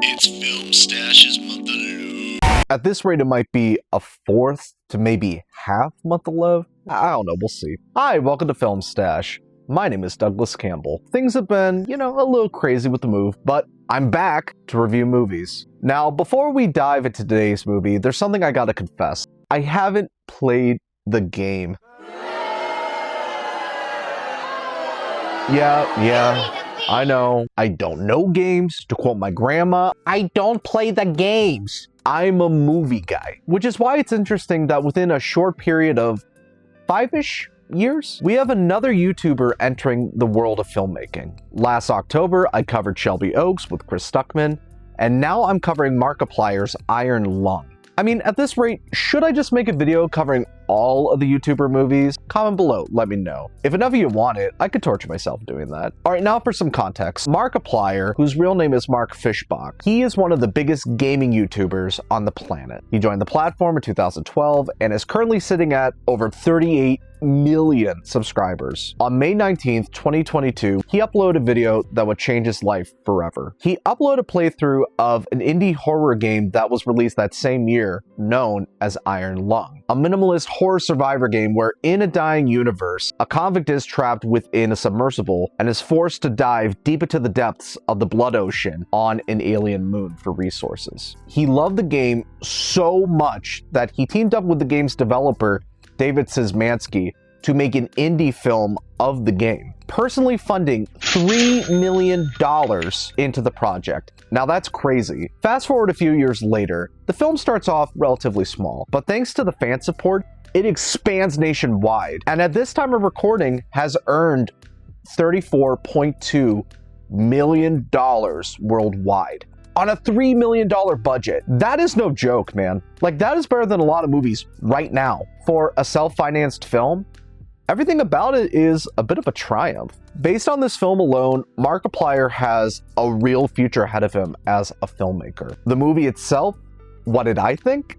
It's Film Stash's month of love. At this rate, it might be a fourth to maybe half month of love. I don't know, we'll see. Hi, welcome to Film Stash. My name is Douglas Campbell. Things have been, a little crazy with the move, but I'm back to review movies. Now, before we dive into today's movie, there's something I gotta confess. I haven't played the game. Yeah, I know. I don't know games. To quote my grandma, I don't play the games. I'm a movie guy, which is why it's interesting that within a short period of 5-ish years, we have another YouTuber entering the world of filmmaking. Last October, I covered Shelby Oaks with Chris Stuckman, and now I'm covering Markiplier's Iron Lung. I mean, at this rate, should I just make a video covering all of the YouTuber movies? Comment below, let me know. If enough of you want it, I could torture myself doing that. Alright, now for some context. Markiplier, whose real name is Mark Fishbach, he is one of the biggest gaming YouTubers on the planet. He joined the platform in 2012 and is currently sitting at over 38 million subscribers. On May 19th, 2022, he uploaded a video that would change his life forever. He uploaded a playthrough of an indie horror game that was released that same year, known as Iron Lung, a minimalist horror survivor game where in a dying universe, a convict is trapped within a submersible and is forced to dive deep into the depths of the blood ocean on an alien moon for resources. He loved the game so much that he teamed up with the game's developer, David Szymanski, to make an indie film of the game, personally funding $3 million into the project. Now that's crazy. Fast forward a few years later, the film starts off relatively small, but thanks to the fan support, it expands nationwide, and at this time of recording has earned $34.2 million worldwide. On a $3 million budget. That is no joke, man. Like, that is better than a lot of movies right now. For a self-financed film, everything about it is a bit of a triumph. Based on this film alone, Markiplier has a real future ahead of him as a filmmaker. The movie itself, what did I think?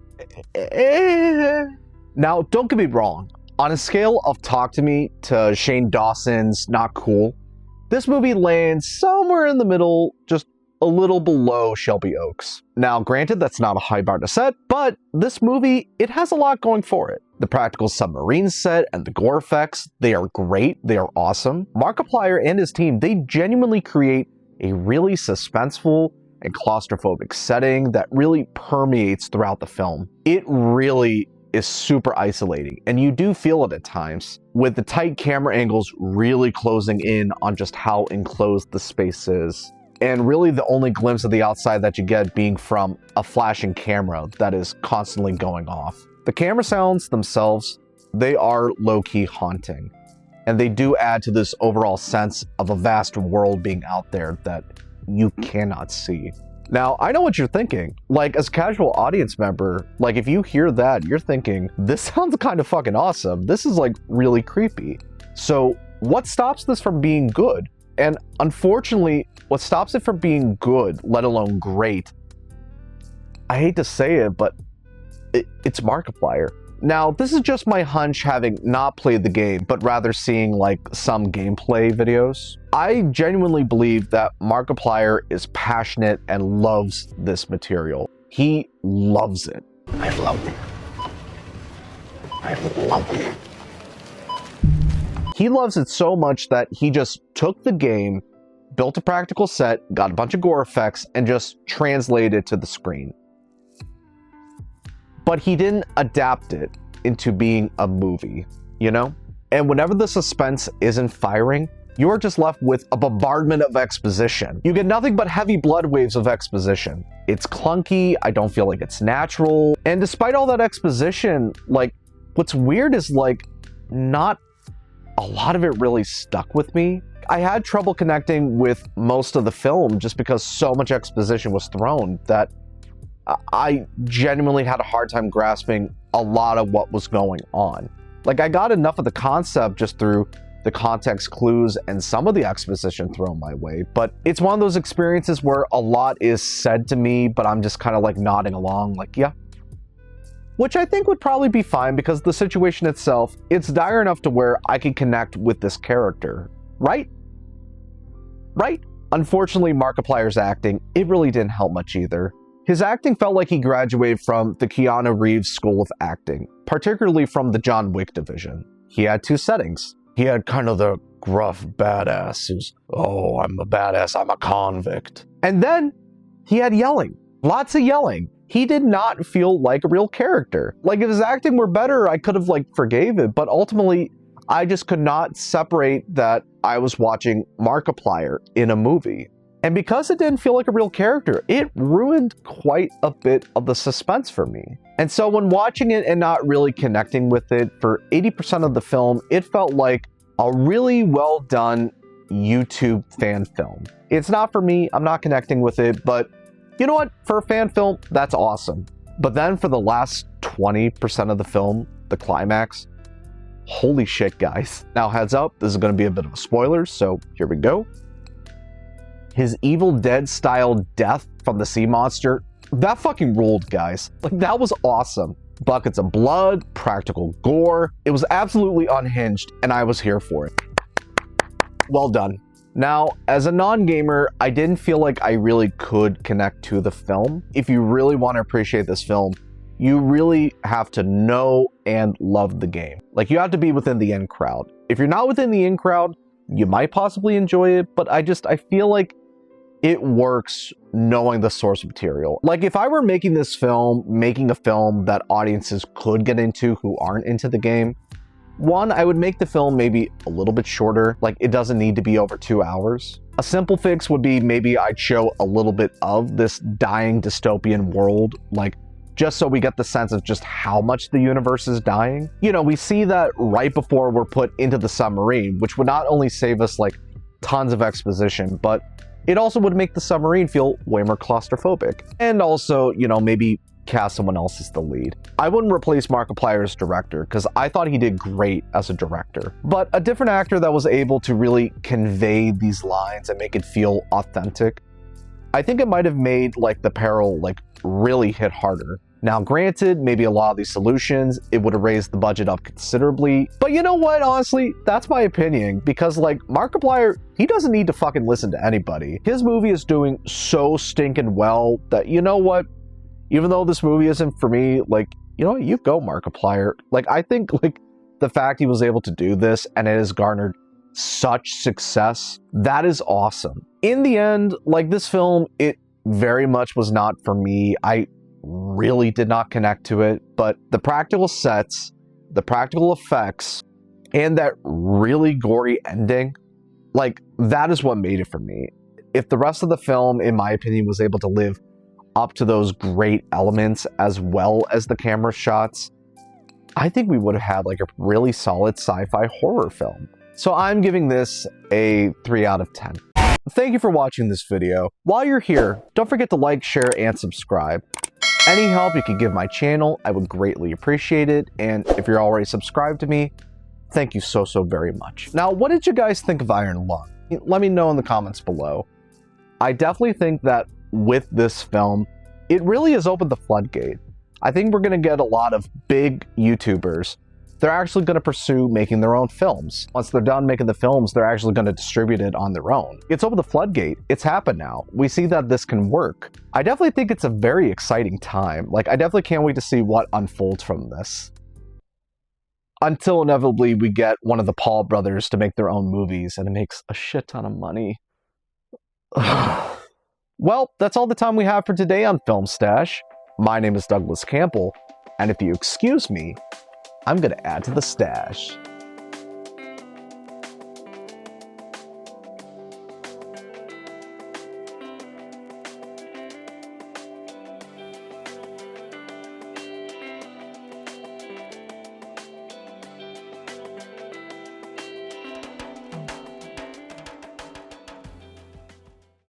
Now, don't get me wrong. On a scale of Talk to Me to Shane Dawson's Not Cool, this movie lands somewhere in the middle, just a little below Shelby Oaks. Now, granted, that's not a high bar to set, but this movie, it has a lot going for it. The practical submarine set and the gore effects, they are great, they are awesome. Markiplier and his team, they genuinely create a really suspenseful and claustrophobic setting that really permeates throughout the film. It really is super isolating, and you do feel it at times, with the tight camera angles really closing in on just how enclosed the space is. And really the only glimpse of the outside that you get being from a flashing camera that is constantly going off. The camera sounds themselves, they are low-key haunting. And they do add to this overall sense of a vast world being out there that you cannot see. Now, I know what you're thinking. Like, as a casual audience member, like, if you hear that, you're thinking, this sounds kind of fucking awesome. This is, like, really creepy. So, what stops this from being good? And unfortunately, what stops it from being good, let alone great, I hate to say it, but it's Markiplier. Now, this is just my hunch having not played the game, but rather seeing like some gameplay videos. I genuinely believe that Markiplier is passionate and loves this material. He loves it. I love it. I love it. He loves it so much that he just took the game, built a practical set, got a bunch of gore effects, and just translated it to the screen. But he didn't adapt it into being a movie, you know? And whenever the suspense isn't firing, you're just left with a bombardment of exposition. You get nothing but heavy blood waves of exposition. It's clunky, I don't feel like it's natural, and despite all that exposition, like, what's weird is, like, not a lot of it really stuck with me. I had trouble connecting with most of the film just because so much exposition was thrown that I genuinely had a hard time grasping a lot of what was going on. Like, I got enough of the concept just through the context clues and some of the exposition thrown my way, but it's one of those experiences where a lot is said to me, but I'm just kind of like nodding along like, yeah. Which I think would probably be fine because the situation itself, it's dire enough to where I can connect with this character, right? Right? Unfortunately, Markiplier's acting, it really didn't help much either. His acting felt like he graduated from the Keanu Reeves School of Acting, particularly from the John Wick division. He had two settings. He had kind of the gruff badass who's, oh, I'm a badass, I'm a convict. And then he had yelling. Lots of yelling. He did not feel like a real character. Like, if his acting were better, I could have, like, forgave it, but ultimately, I just could not separate that I was watching Markiplier in a movie. And because it didn't feel like a real character, it ruined quite a bit of the suspense for me. And so when watching it and not really connecting with it for 80% of the film, it felt like a really well done YouTube fan film. It's not for me, I'm not connecting with it, but you know what? For a fan film, that's awesome. But then for the last 20% of the film, the climax, holy shit, guys. Now, heads up, this is going to be a bit of a spoiler, so here we go. His Evil Dead style death from the sea monster, that fucking ruled, guys. Like, that was awesome. Buckets of blood, practical gore. It was absolutely unhinged, and I was here for it. Well done. Now, as a non-gamer, I didn't feel like I really could connect to the film. If you really want to appreciate this film, you really have to know and love the game. Like, you have to be within the in crowd. If you're not within the in crowd, you might possibly enjoy it, but I feel like it works knowing the source material. Like, if I were making this film, making a film that audiences could get into who aren't into the game, one, I would make the film maybe a little bit shorter. Like, it doesn't need to be over 2 hours. A simple fix would be maybe I'd show a little bit of this dying dystopian world, like, just so we get the sense of just how much the universe is dying. You know, we see that right before we're put into the submarine, which would not only save us, like, tons of exposition, but it also would make the submarine feel way more claustrophobic. And also, you know, maybe cast someone else as the lead. I wouldn't replace Markiplier as director, because I thought he did great as a director. But a different actor that was able to really convey these lines and make it feel authentic, I think it might have made, like, the peril, like, really hit harder. Now, granted, maybe a lot of these solutions, it would have raised the budget up considerably. But you know what, honestly, that's my opinion. Because, like, Markiplier, he doesn't need to fucking listen to anybody. His movie is doing so stinking well that, you know what? Even though this movie isn't for me, like, you know what? You go, Markiplier. Like, I think, like, the fact he was able to do this and it has garnered such success, that is awesome. In the end, like, this film, it very much was not for me. I really did not connect to it, but the practical sets, the practical effects, and that really gory ending, like, that is what made it for me. If the rest of the film, in my opinion, was able to live up to those great elements as well as the camera shots, I think we would have had, like, a really solid sci-fi horror film. So I'm giving this a 3 out of 10. Thank you for watching this video. While you're here, don't forget to like, share, and subscribe. Any help you can give my channel, I would greatly appreciate it. And if you're already subscribed to me, thank you so very much. Now, what did you guys think of Iron Lung? Let me know in the comments below. I definitely think that with this film, it really has opened the floodgate. I think we're going to get a lot of big YouTubers. They're actually going to pursue making their own films. Once they're done making the films, they're actually going to distribute it on their own. It's opened the floodgate. It's happened now. We see that this can work. I definitely think it's a very exciting time. Like, I definitely can't wait to see what unfolds from this. Until inevitably we get one of the Paul brothers to make their own movies and it makes a shit ton of money. Well, that's all the time we have for today on Film Stash. My name is Douglas Campbell, and if you excuse me, I'm gonna add to the stash.